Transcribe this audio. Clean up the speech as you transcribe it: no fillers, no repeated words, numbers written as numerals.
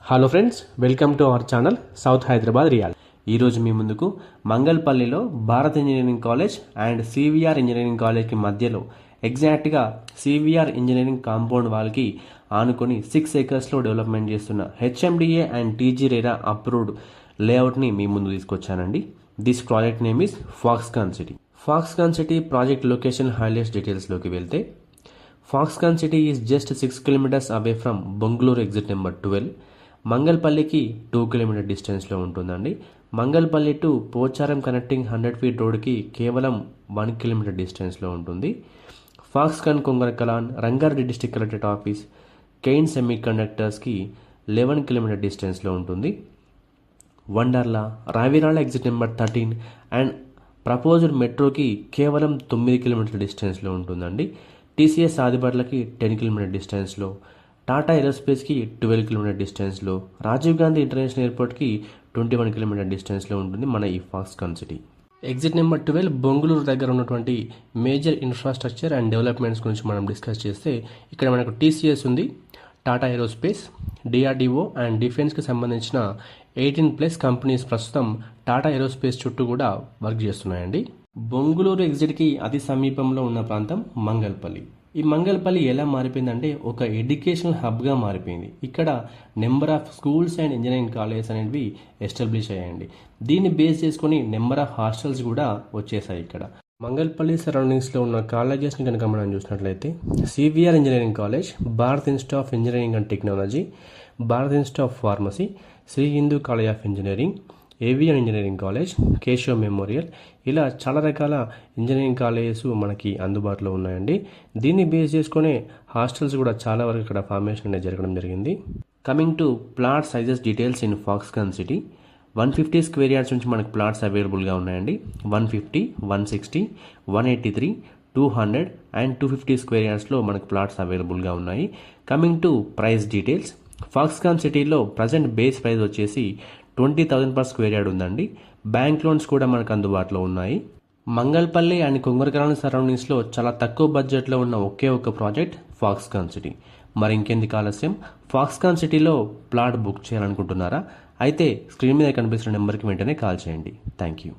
Hello friends, welcome to our channel south Hyderabad real. ఈరోజు మీ ముందుకు మంగళపల్లిలో Bharat engineering college and CVR engineering కాలేజ్కి మధ్యలో ఎగ్జాక్ట్గా సివిఆర్ ఇంజనీరింగ్ కాంపౌండ్ వాళ్ళకి ఆనుకొని 6 acresలో డెవలప్మెంట్ చేస్తున్న HMDA and TG RERA approved లేఅవుట్ని మీ ముందు తీసుకొచ్చానండి. This project name is Foxconn city. Foxconn city project location highlights డీటెయిల్స్లోకి వెళ్తే, Foxconn city is just 6 kilometers away from Bongaluru exit number 12. మంగళపల్లికి 2 kilometer డిస్టెన్స్లో ఉంటుందండి. Mangalpalli to Pocharam connecting 100 feet రోడ్కి కేవలం 1 kilometer డిస్టెన్స్లో ఉంటుంది. Foxconn Kongara Kalan Rangareddy district collectorate office Kaynes సెమీ కండక్టర్స్కి 11 kilometer డిస్టెన్స్లో ఉంటుంది. Wonderla Ravirala exit number 13 and proposed మెట్రోకి కేవలం 9 kilometer డిస్టెన్స్లో ఉంటుందండి. టీసీఎస్ ఆదిబట్లకి 10 kilometer డిస్టెన్స్లో, టాటా ఏరోస్పేస్కి 12 kilometer డిస్టెన్స్లో, రాజీవ్ గాంధీ ఇంటర్నేషనల్ ఎయిర్పోర్ట్కి 21 kilometer డిస్టెన్స్లో ఉంటుంది మన ఈ Foxconn city. Exit number 12 Bengaluru దగ్గర ఉన్నటువంటి మేజర్ ఇన్ఫ్రాస్ట్రక్చర్ అండ్ డెవలప్మెంట్స్ గురించి మనం డిస్కస్ చేస్తే, ఇక్కడ మనకు టీసీఎస్ ఉంది, టాటా ఏరోస్పేస్, డిఆర్డిఓ అండ్ డిఫెన్స్కి సంబంధించిన 18+ కంపెనీస్ ప్రస్తుతం టాటా ఏరోస్పేస్ చుట్టూ కూడా వర్క్ చేస్తున్నాయండి. బొంగళూరు ఎగ్జిట్కి అతి సమీపంలో ఉన్న ప్రాంతం మంగళపల్లి. ఈ మంగళపల్లి ఎలా మారిపోయిందంటే ఒక ఎడ్యుకేషనల్ హబ్గా మారిపోయింది. ఇక్కడ number of schools and engineering colleges అనేవి ఎస్టాబ్లిష్ అయ్యాయండి. దీన్ని బేస్ చేసుకొని నెంబర్ ఆఫ్ హాస్టల్స్ కూడా వచ్చేసాయి ఇక్కడ. మంగళపల్లి సరౌండింగ్స్లో ఉన్న కాలేజెస్ని కనుక మనం చూసినట్లయితే, CVR engineering college, Bharat institute of engineering and technology, Bharat institute of pharmacy, Sri Hindu college of engineering, avian engineering college, Keshav memorial, ఇలా చాలా రకాల ఇంజనీరింగ్ కాలేజెస్ మనకి అందుబాటులో ఉన్నాయండి. దీన్ని బేస్ చేసుకునే హాస్టల్స్ కూడా చాలా వరకు ఇక్కడ ఫార్మేషన్ అనేది జరగడం జరిగింది. Coming to plot sizes details in Foxconn city, 150 square yards నుంచి మనకు ప్లాట్స్ అవైలబుల్గా ఉన్నాయండి. 150, 160, 183, 200 అండ్ 250 square yardsలో మనకు ప్లాట్స్ అవైలబుల్గా ఉన్నాయి. Coming to price details, Foxconn సిటీలో ప్రజెంట్ బేస్ ప్రైస్ వచ్చేసి 20,000 per square yard ఉందండి. బ్యాంక్ లోన్స్ కూడా మనకు అందుబాటులో ఉన్నాయి. మంగళపల్లి అండ్ కొంగరకలాన్ సరౌండింగ్స్లో చాలా తక్కువ బడ్జెట్లో ఉన్న ఒకే ఒక ప్రాజెక్ట్ ఫాక్స్కాన్ సిటీ. మరి ఇంకెందుకు ఆలస్యం, ఫాక్స్కాన్ సిటీలో ప్లాట్ బుక్ చేయాలనుకుంటున్నారా? అయితే స్క్రీన్ మీద కనిపిస్తున్న నెంబర్కి వెంటనే కాల్ చేయండి. Thank you.